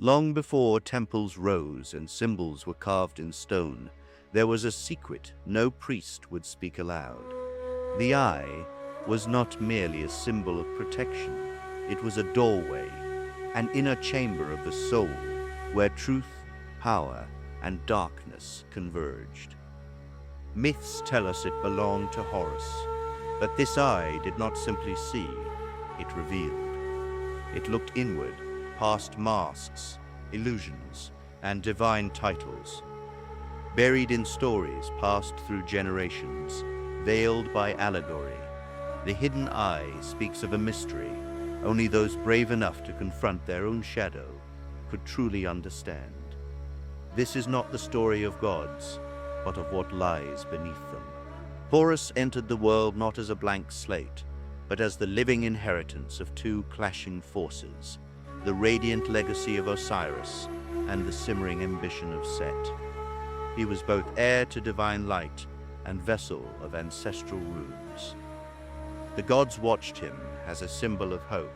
Long before temples rose and symbols were carved in stone, there was a secret no priest would speak aloud. The eye was not merely a symbol of protection. It was a doorway, an inner chamber of the soul, where truth, power, and darkness converged. Myths tell us it belonged to Horus, but this eye did not simply see, it revealed. It looked inward, past masks, illusions, and divine titles. Buried in stories passed through generations, veiled by allegory, the hidden eye speaks of a mystery only those brave enough to confront their own shadow could truly understand. This is not the story of gods, but of what lies beneath them. Horus entered the world not as a blank slate, but as the living inheritance of two clashing forces, the radiant legacy of Osiris and the simmering ambition of Set. He was both heir to divine light and vessel of ancestral runes. The gods watched him as a symbol of hope,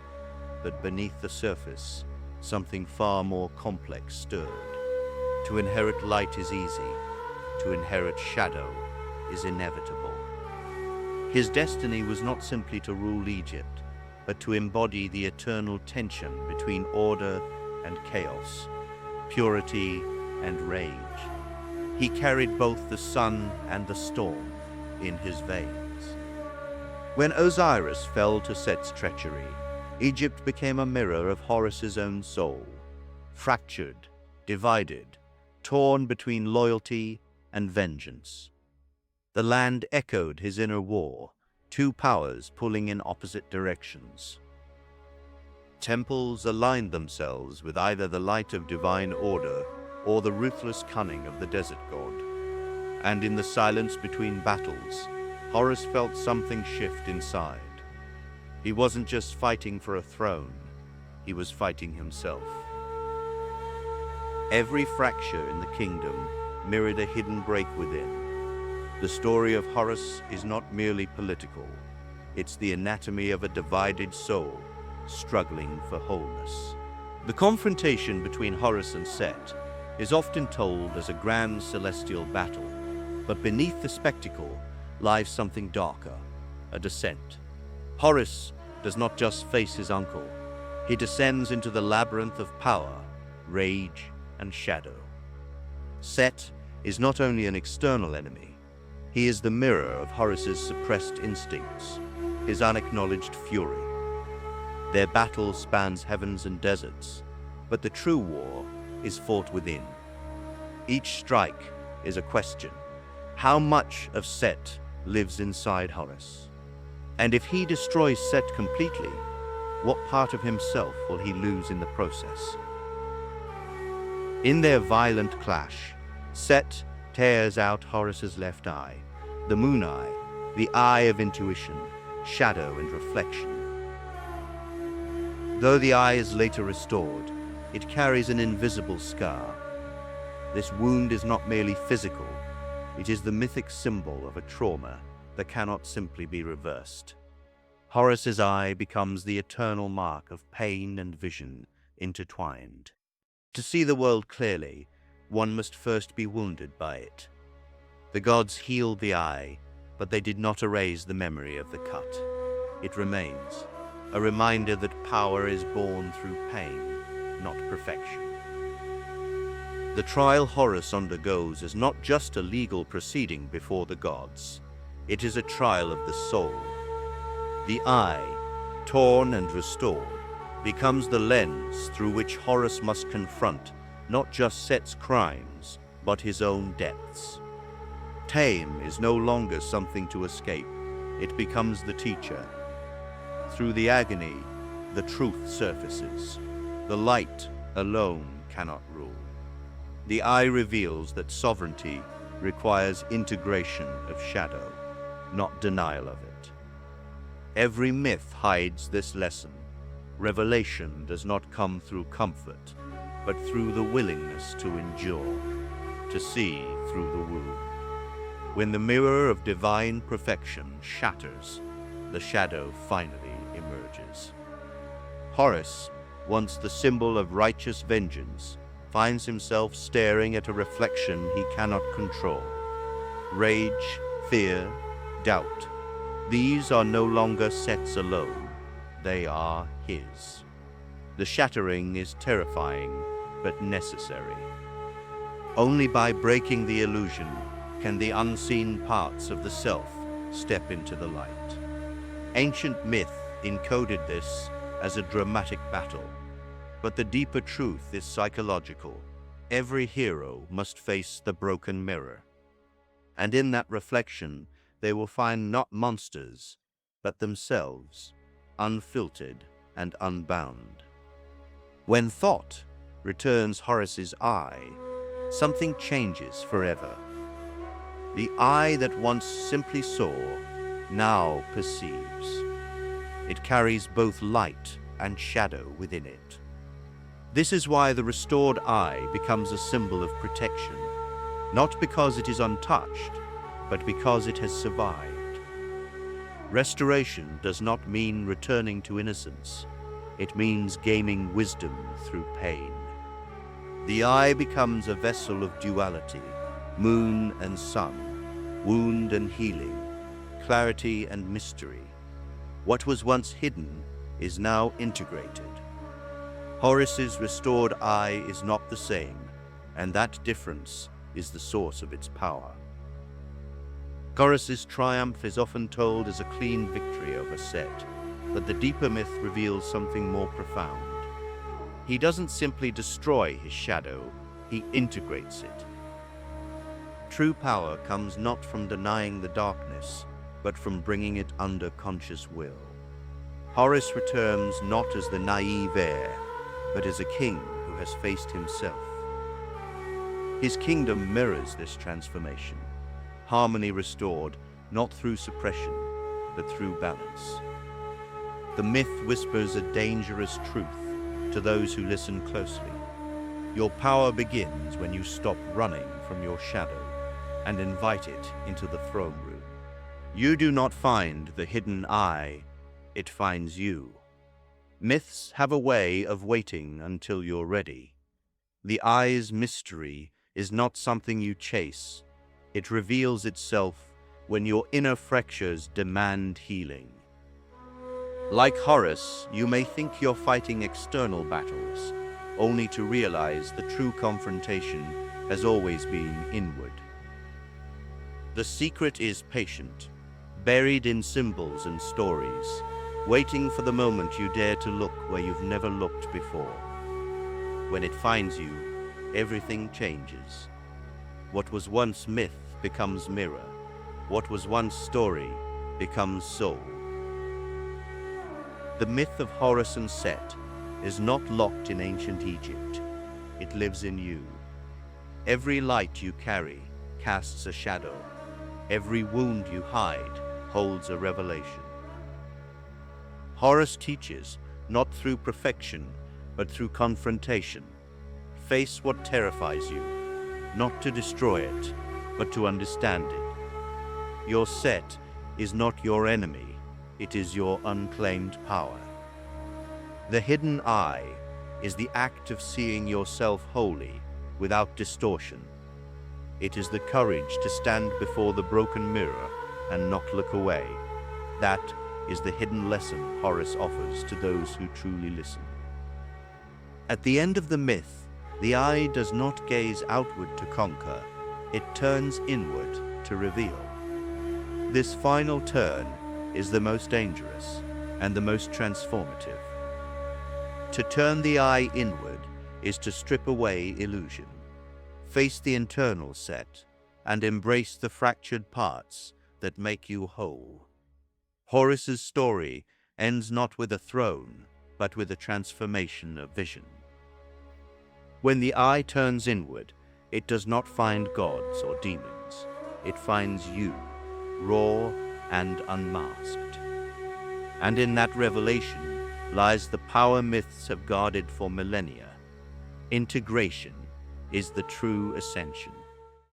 but beneath the surface, something far more complex stirred. To inherit light is easy, to inherit shadow is inevitable. His destiny was not simply to rule Egypt, but to embody the eternal tension between order and chaos, purity and rage. He carried both the sun and the storm in his veins. When Osiris fell to Set's treachery, Egypt became a mirror of Horus's own soul, fractured, divided, torn between loyalty and vengeance. The land echoed his inner war, two powers pulling in opposite directions. Temples aligned themselves with either the light of divine order or the ruthless cunning of the desert god. And in the silence between battles, Horus felt something shift inside. He wasn't just fighting for a throne, he was fighting himself. Every fracture in the kingdom mirrored a hidden break within. The story of Horus is not merely political, it's the anatomy of a divided soul struggling for wholeness. The confrontation between Horus and Set is often told as a grand celestial battle, but beneath the spectacle lies something darker, a descent. Horus does not just face his uncle, he descends into the labyrinth of power, rage, and shadow. Set is not only an external enemy, he is the mirror of Horus's suppressed instincts, his unacknowledged fury. Their battle spans heavens and deserts, but the true war is fought within. Each strike is a question. How much of Set lives inside Horus? And if he destroys Set completely, what part of himself will he lose in the process? In their violent clash, Set tears out Horus's left eye, the moon eye, the eye of intuition, shadow and reflection. Though the eye is later restored, it carries an invisible scar. This wound is not merely physical, it is the mythic symbol of a trauma that cannot simply be reversed. Horus's eye becomes the eternal mark of pain and vision intertwined. To see the world clearly, one must first be wounded by it. The gods healed the eye, but they did not erase the memory of the cut. It remains, a reminder that power is born through pain, not perfection. The trial Horus undergoes is not just a legal proceeding before the gods. It is a trial of the soul. The eye, torn and restored, becomes the lens through which Horus must confront not just Set's crimes, but his own depths. Tame is no longer something to escape. It becomes the teacher. Through the agony, the truth surfaces. The light alone cannot rule. The eye reveals that sovereignty requires integration of shadow, not denial of it. Every myth hides this lesson. Revelation does not come through comfort, but through the willingness to endure, to see through the wound. When the mirror of divine perfection shatters, the shadow finally emerges. Horus, once the symbol of righteous vengeance, finds himself staring at a reflection he cannot control. Rage, fear, doubt. These are no longer Set's alone. They are his. The shattering is terrifying, but necessary. Only by breaking the illusion can the unseen parts of the self step into the light. Ancient myth encoded this as a dramatic battle, but the deeper truth is psychological. Every hero must face the broken mirror, and in that reflection they will find not monsters, but themselves, unfiltered and unbound. When thought returns Horus's eye, something changes forever. The eye that once simply saw, now perceives. It carries both light and shadow within it. This is why the restored eye becomes a symbol of protection, not because it is untouched, but because it has survived. Restoration does not mean returning to innocence. It means gaining wisdom through pain. The eye becomes a vessel of duality, moon and sun, wound and healing, clarity and mystery. What was once hidden is now integrated. Horus's restored eye is not the same, and that difference is the source of its power. Horus's triumph is often told as a clean victory over Set, but the deeper myth reveals something more profound. He doesn't simply destroy his shadow, he integrates it. True power comes not from denying the darkness, but from bringing it under conscious will. Horus returns not as the naive heir, but as a king who has faced himself. His kingdom mirrors this transformation, harmony restored not through suppression, but through balance. The myth whispers a dangerous truth to those who listen closely. Your power begins when you stop running from your shadow and invite it into the throne room. You do not find the hidden eye, it finds you. Myths have a way of waiting until you're ready. The eye's mystery is not something you chase. It reveals itself when your inner fractures demand healing. Like Horus, you may think you're fighting external battles, only to realize the true confrontation has always been inward. The secret is patient, buried in symbols and stories, waiting for the moment you dare to look where you've never looked before. When it finds you, everything changes. What was once myth becomes mirror. What was once story becomes soul. The myth of Horus and Set is not locked in ancient Egypt. It lives in you. Every light you carry casts a shadow. Every wound you hide holds a revelation. Horus teaches not through perfection, but through confrontation. Face what terrifies you, not to destroy it, but to understand it. Your Set is not your enemy, it is your unclaimed power. The hidden eye is the act of seeing yourself wholly, without distortion. It is the courage to stand before the broken mirror and not look away. That is the hidden lesson Horus offers to those who truly listen. At the end of the myth, the eye does not gaze outward to conquer, it turns inward to reveal. This final turn is the most dangerous and the most transformative. To turn the eye inward is to strip away illusion, face the internal Set, and embrace the fractured parts that make you whole. Horus's story ends not with a throne, but with a transformation of vision. When the eye turns inward, it does not find gods or demons. It finds you, raw and unmasked. And in that revelation lies the power myths have guarded for millennia. Integration is the true ascension.